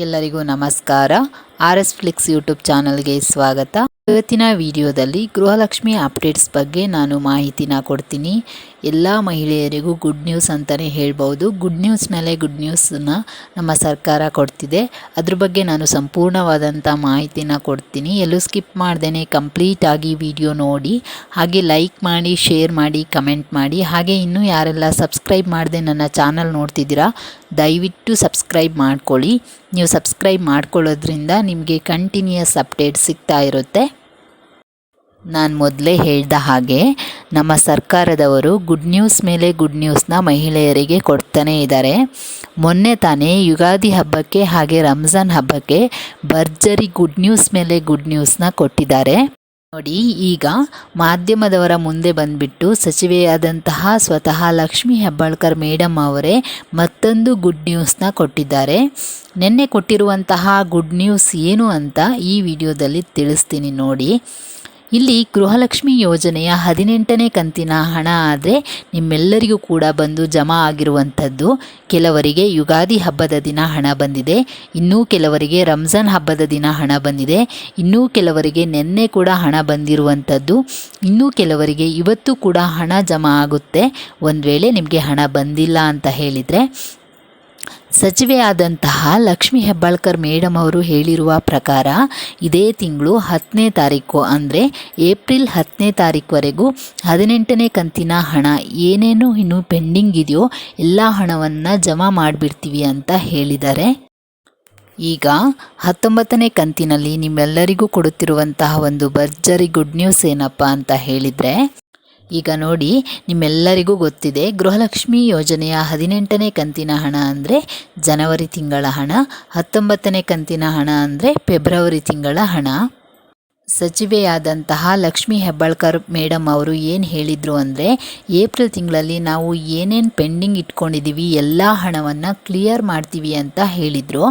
ಎಲ್ಲರಿಗೂ ನಮಸ್ಕಾರ. RS Flix YouTube ಚಾನಲ್ಗೆ ಸ್ವಾಗತ. ಇವತ್ತಿನ ವಿಡಿಯೋದಲ್ಲಿ ಗೃಹಲಕ್ಷ್ಮಿ ಅಪ್ಡೇಟ್ಸ್ ಬಗ್ಗೆ ನಾನು ಮಾಹಿತಿನ ಕೊಡ್ತೀನಿ. ಎಲ್ಲ ಮಹಿಳೆಯರಿಗೂ ಗುಡ್ ನ್ಯೂಸ್ ಅಂತಲೇ ಹೇಳ್ಬೋದು. ಗುಡ್ ನ್ಯೂಸ್ ಮೇಲೆ ಗುಡ್ ನ್ಯೂಸನ್ನ ನಮ್ಮ ಸರ್ಕಾರ ಕೊಡ್ತಿದೆ. ಅದ್ರ ಬಗ್ಗೆ ನಾನು ಸಂಪೂರ್ಣವಾದಂಥ ಮಾಹಿತಿನ ಕೊಡ್ತೀನಿ. ಎಲ್ಲೂ ಸ್ಕಿಪ್ ಮಾಡ್ದೇ ಕಂಪ್ಲೀಟಾಗಿ ವಿಡಿಯೋ ನೋಡಿ, ಹಾಗೆ ಲೈಕ್ ಮಾಡಿ, ಶೇರ್ ಮಾಡಿ, ಕಮೆಂಟ್ ಮಾಡಿ. ಹಾಗೆ ಇನ್ನೂ ಯಾರೆಲ್ಲ ಸಬ್ಸ್ಕ್ರೈಬ್ ಮಾಡದೆ ನನ್ನ ಚಾನಲ್ ನೋಡ್ತಿದ್ದೀರಾ, ದಯವಿಟ್ಟು ಸಬ್ಸ್ಕ್ರೈಬ್ ಮಾಡ್ಕೊಳ್ಳಿ. ನೀವು ಸಬ್ಸ್ಕ್ರೈಬ್ ಮಾಡ್ಕೊಳ್ಳೋದ್ರಿಂದ ನಿಮಗೆ ಕಂಟಿನ್ಯೂಯಸ್ ಅಪ್ಡೇಟ್ ಸಿಗ್ತಾ ಇರುತ್ತೆ. ನಾನು ಮೊದಲೇ ಹೇಳ್ದ ಹಾಗೆ ನಮ್ಮ ಸರ್ಕಾರದವರು ಗುಡ್ ನ್ಯೂಸ್ ಮೇಲೆ ಗುಡ್ ನ್ಯೂಸ್ನ ಮಹಿಳೆಯರಿಗೆ ಕೊಡ್ತಾನೇ ಇದ್ದಾರೆ. ಮೊನ್ನೆ ತಾನೇ ಯುಗಾದಿ ಹಬ್ಬಕ್ಕೆ ಹಾಗೆ ರಂಜಾನ್ ಹಬ್ಬಕ್ಕೆ ಭರ್ಜರಿ ಗುಡ್ ನ್ಯೂಸ್ ಮೇಲೆ ಗುಡ್ ನ್ಯೂಸ್ನ ಕೊಟ್ಟಿದ್ದಾರೆ. ನೋಡಿ, ಈಗ ಮಾಧ್ಯಮದವರ ಮುಂದೆ ಬಂದುಬಿಟ್ಟು ಸಚಿವೆಯಾದಂತಹ ಸ್ವತಃ ಲಕ್ಷ್ಮೀ ಹೆಬ್ಬಾಳ್ಕರ್ ಮೇಡಮ್ ಅವರೇ ಮತ್ತೊಂದು ಗುಡ್ ನ್ಯೂಸ್ನ ಕೊಟ್ಟಿದ್ದಾರೆ. ನಿನ್ನೆ ಕೊಟ್ಟಿರುವಂತಹ ಗುಡ್ ನ್ಯೂಸ್ ಏನು ಅಂತ ಈ ವಿಡಿಯೋದಲ್ಲಿ ತಿಳಿಸ್ತೀನಿ ನೋಡಿ. ಇಲ್ಲಿ ಗೃಹಲಕ್ಷ್ಮಿ ಯೋಜನೆಯ 18ನೇ ಕಂತಿನ ಹಣ ಆದರೆ ನಿಮ್ಮೆಲ್ಲರಿಗೂ ಕೂಡ ಬಂದು ಜಮಾ ಆಗಿರುವಂಥದ್ದು. ಕೆಲವರಿಗೆ ಯುಗಾದಿ ಹಬ್ಬದ ದಿನ ಹಣ ಬಂದಿದೆ, ಇನ್ನೂ ಕೆಲವರಿಗೆ ರಂಜಾನ್ ಹಬ್ಬದ ದಿನ ಹಣ ಬಂದಿದೆ, ಇನ್ನೂ ಕೆಲವರಿಗೆ ನಿನ್ನೆ ಕೂಡ ಹಣ ಬಂದಿರುವಂಥದ್ದು, ಇನ್ನೂ ಕೆಲವರಿಗೆ ಇವತ್ತು ಕೂಡ ಹಣ ಜಮಾ ಆಗುತ್ತೆ. ಒಂದು ವೇಳೆ ನಿಮಗೆ ಹಣ ಬಂದಿಲ್ಲ ಅಂತ ಹೇಳಿದರೆ, ಸಚಿವೆಯಾದಂತಹ ಲಕ್ಷ್ಮೀ ಹೆಬ್ಬಾಳ್ಕರ್ ಮೇಡಮ್ ಅವರು ಹೇಳಿರುವ ಪ್ರಕಾರ ಇದೇ ತಿಂಗಳು 10ನೇ ತಾರೀಕು ಅಂದರೆ ಏಪ್ರಿಲ್ 10ನೇ ತಾರೀಕುವರೆಗೂ 18ನೇ ಕಂತಿನ ಹಣ ಏನೇನು ಇನ್ನೂ ಪೆಂಡಿಂಗ್ ಇದೆಯೋ ಎಲ್ಲ ಹಣವನ್ನು ಜಮಾ ಮಾಡಿಬಿಡ್ತೀವಿ ಅಂತ ಹೇಳಿದ್ದಾರೆ. ಈಗ 19ನೇ ಕಂತಿನಲ್ಲಿ ನಿಮ್ಮೆಲ್ಲರಿಗೂ ಕೊಡುತ್ತಿರುವಂತಹ ಒಂದು ಭರ್ಜರಿ ಗುಡ್ ನ್ಯೂಸ್ ಏನಪ್ಪ ಅಂತ ಹೇಳಿದರೆ, ಈಗ ನೋಡಿ, ನಿಮ್ಮೆಲ್ಲರಿಗೂ ಗೊತ್ತಿದೆ ಗೃಹಲಕ್ಷ್ಮಿ ಯೋಜನೆಯ 18ನೇ ಕಂತಿನ ಹಣ ಅಂದರೆ ಜನವರಿ ತಿಂಗಳ ಹಣ, 19ನೇ ಕಂತಿನ ಹಣ ಅಂದರೆ ಫೆಬ್ರವರಿ ತಿಂಗಳ ಹಣ. ಸಚಿವೆಯಾದಂತಹ ಲಕ್ಷ್ಮೀ ಹೆಬ್ಬಾಳ್ಕರ್ ಮೇಡಮ್ ಅವರು ಏನು ಹೇಳಿದರು ಅಂದರೆ, ಏಪ್ರಿಲ್ ತಿಂಗಳಲ್ಲಿ ನಾವು ಏನೇನು ಪೆಂಡಿಂಗ್ ಇಟ್ಕೊಂಡಿದ್ದೀವಿ ಎಲ್ಲ ಹಣವನ್ನು ಕ್ಲಿಯರ್ ಮಾಡ್ತೀವಿ ಅಂತ ಹೇಳಿದರು.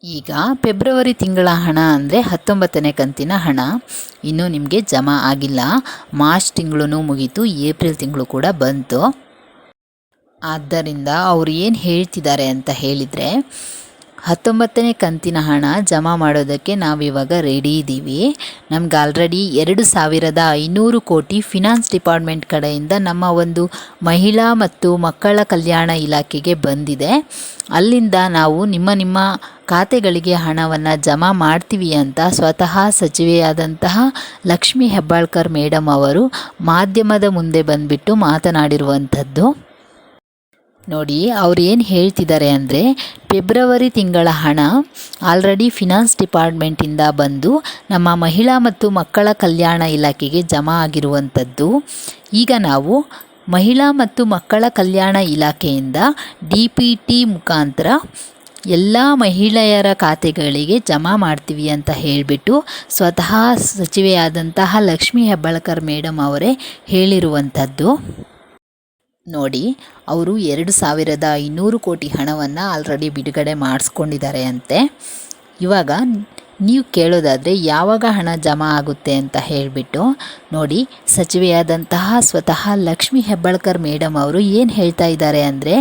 ಈಗ ಫೆಬ್ರವರಿ ತಿಂಗಳ ಹಣ ಅಂದರೆ 19ನೇ ಕಂತಿನ ಹಣ ಇನ್ನೂ ನಿಮಗೆ ಜಮಾ ಆಗಿಲ್ಲ. ಮಾರ್ಚ್ ತಿಂಗಳು ಮುಗೀತು, ಏಪ್ರಿಲ್ ತಿಂಗಳು ಕೂಡ ಬಂತು. ಆದ್ದರಿಂದ ಅವರು ಏನು ಹೇಳ್ತಿದ್ದಾರೆ ಅಂತ ಹೇಳಿದರೆ, 19ನೇ ಕಂತಿನ ಹಣ ಜಮಾ ಮಾಡೋದಕ್ಕೆ ನಾವಿವಾಗ ರೆಡಿ ಇದ್ದೀವಿ. ನಮ್ಗೆ ಆಲ್ರೆಡಿ 2,500 ಕೋಟಿ ಫಿನಾನ್ಸ್ ಡಿಪಾರ್ಟ್ಮೆಂಟ್ ಕಡೆಯಿಂದ ನಮ್ಮ ಒಂದು ಮಹಿಳಾ ಮತ್ತು ಮಕ್ಕಳ ಕಲ್ಯಾಣ ಇಲಾಖೆಗೆ ಬಂದಿದೆ. ಅಲ್ಲಿಂದ ನಾವು ನಿಮ್ಮ ಖಾತೆಗಳಿಗೆ ಹಣವನ್ನು ಜಮಾ ಮಾಡ್ತೀವಿ ಅಂತ ಸ್ವತಃ ಸಚಿವೆಯಾದಂತಹ ಲಕ್ಷ್ಮೀ ಹೆಬ್ಬಾಳ್ಕರ್ ಮೇಡಮ್ ಅವರು ಮಾಧ್ಯಮದ ಮುಂದೆ ಬಂದುಬಿಟ್ಟು ಮಾತನಾಡಿರುವಂಥದ್ದು. ನೋಡಿ, ಅವ್ರು ಏನು ಹೇಳ್ತಿದ್ದಾರೆ ಅಂದರೆ, ಫೆಬ್ರವರಿ ತಿಂಗಳ ಹಣ ಆಲ್ರೆಡಿ ಫಿನಾನ್ಸ್ ಡಿಪಾರ್ಟ್ಮೆಂಟಿಂದ ಬಂದು ನಮ್ಮ ಮಹಿಳಾ ಮತ್ತು ಮಕ್ಕಳ ಕಲ್ಯಾಣ ಇಲಾಖೆಗೆ ಜಮಾ ಆಗಿರುವಂಥದ್ದು. ಈಗ ನಾವು ಮಹಿಳಾ ಮತ್ತು ಮಕ್ಕಳ ಕಲ್ಯಾಣ ಇಲಾಖೆಯಿಂದ DPT ಮುಖಾಂತರ ಎಲ್ಲ ಮಹಿಳೆಯರ ಖಾತೆಗಳಿಗೆ ಜಮಾ ಮಾಡ್ತೀವಿ ಅಂತ ಹೇಳಿಬಿಟ್ಟು ಸ್ವತಃ ಸಚಿವೆಯಾದಂತಹ ಲಕ್ಷ್ಮೀ ಹೆಬ್ಬಾಳ್ಕರ್ ಮೇಡಮ್ ಅವರೇ ಹೇಳಿರುವಂಥದ್ದು. ನೋಡಿ, ಅವರು 2,500 ಕೋಟಿ ಹಣವನ್ನು ಆಲ್ರೆಡಿ ಬಿಡುಗಡೆ ಮಾಡಿಸ್ಕೊಂಡಿದ್ದಾರೆ ಅಂತೆ. ಇವಾಗ ನೀವು ಕೇಳೋದಾದರೆ ಯಾವಾಗ ಹಣ ಜಮಾ ಆಗುತ್ತೆ ಅಂತ ಹೇಳಿಬಿಟ್ಟು, ನೋಡಿ, ಸಚಿವೆಯಾದಂತಹ ಸ್ವತಃ ಲಕ್ಷ್ಮೀ ಹೆಬ್ಬಾಳ್ಕರ್ ಮೇಡಮ್ ಅವರು ಏನು ಹೇಳ್ತಾ ಇದ್ದಾರೆ ಅಂದರೆ,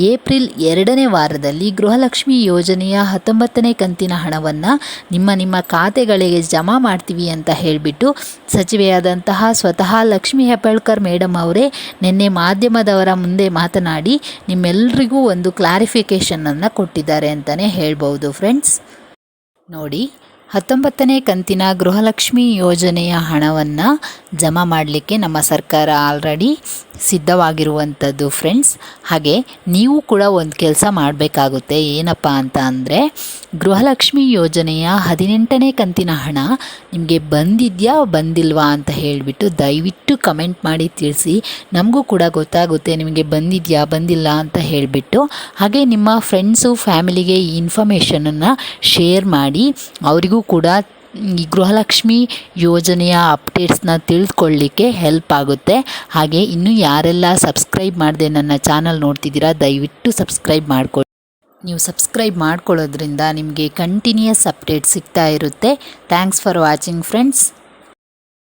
ಏಪ್ರಿಲ್ 2ನೇ ವಾರದಲ್ಲಿ ಗೃಹಲಕ್ಷ್ಮಿ ಯೋಜನೆಯ 19ನೇ ಕಂತಿನ ಹಣವನ್ನು ನಿಮ್ಮ ಖಾತೆಗಳಿಗೆ ಜಮಾ ಮಾಡ್ತೀವಿ ಅಂತ ಹೇಳಿಬಿಟ್ಟು ಸಚಿವೆಯಾದಂತಹ ಸ್ವತಃ ಲಕ್ಷ್ಮೀ ಹೆಬ್ಬಾಳ್ಕರ್ ಮೇಡಮ್ ಅವರೇ ನಿನ್ನೆ ಮಾಧ್ಯಮದವರ ಮುಂದೆ ಮಾತನಾಡಿ ನಿಮ್ಮೆಲ್ಲರಿಗೂ ಒಂದು ಕ್ಲಾರಿಫಿಕೇಷನನ್ನು ಕೊಟ್ಟಿದ್ದಾರೆ ಅಂತಲೇ ಹೇಳ್ಬೋದು ಫ್ರೆಂಡ್ಸ್. ನೋಡಿ, 19ನೇ ಕಂತಿನ ಗೃಹಲಕ್ಷ್ಮಿ ಯೋಜನೆಯ ಹಣವನ್ನು ಜಮಾ ಮಾಡಲಿಕ್ಕೆ ನಮ್ಮ ಸರ್ಕಾರ ಆಲ್ರೆಡಿ ಸಿದ್ಧವಾಗಿರುವಂಥದ್ದು ಫ್ರೆಂಡ್ಸ್. ಹಾಗೆ ನೀವು ಕೂಡ ಒಂದು ಕೆಲಸ ಮಾಡಬೇಕಾಗುತ್ತೆ. ಏನಪ್ಪ ಅಂತ ಅಂದರೆ, ಗೃಹಲಕ್ಷ್ಮಿ ಯೋಜನೆಯ 18ನೇ ಕಂತಿನ ಹಣ ನಿಮಗೆ ಬಂದಿದೆಯಾ ಬಂದಿಲ್ವಾ ಅಂತ ಹೇಳಿಬಿಟ್ಟು ದಯವಿಟ್ಟು ಕಮೆಂಟ್ ಮಾಡಿ ತಿಳಿಸಿ. ನಮಗೂ ಕೂಡ ಗೊತ್ತಾಗುತ್ತೆ ನಿಮಗೆ ಬಂದಿದೆಯಾ ಬಂದಿಲ್ಲ ಅಂತ ಹೇಳಿಬಿಟ್ಟು. ಹಾಗೆ ನಿಮ್ಮ ಫ್ರೆಂಡ್ಸು ಫ್ಯಾಮಿಲಿಗೆ ಈ ಇನ್ಫಾರ್ಮೇಷನನ್ನು ಶೇರ್ ಮಾಡಿ, ಅವರಿಗೂ ಕೂಡ ಈ ಗೃಹಲಕ್ಷ್ಮಿ ಯೋಜನೆಯ ಅಪ್ಡೇಟ್ಸ್ನ ತಿಳಿದುಕೊಳ್ಳಲಿಕ್ಕೆ ಹೆಲ್ಪ್ ಆಗುತ್ತೆ. ಹಾಗೆ ಇನ್ನೂ ಯಾರೆಲ್ಲ ಸಬ್ಸ್ಕ್ರೈಬ್ ಮಾಡದೆ ನನ್ನ ಚಾನಲ್ ನೋಡ್ತಿದ್ದೀರಾ, ದಯವಿಟ್ಟು ಸಬ್ಸ್ಕ್ರೈಬ್ ಮಾಡ್ಕೊಳ್ಳಿ. ನೀವು ಸಬ್ಸ್ಕ್ರೈಬ್ ಮಾಡ್ಕೊಳ್ಳೋದ್ರಿಂದ ನಿಮಗೆ ಕಂಟಿನ್ಯೂಯಸ್ ಅಪ್ಡೇಟ್ ಸಿಗ್ತಾ ಇರುತ್ತೆ. Thanks for watching friends.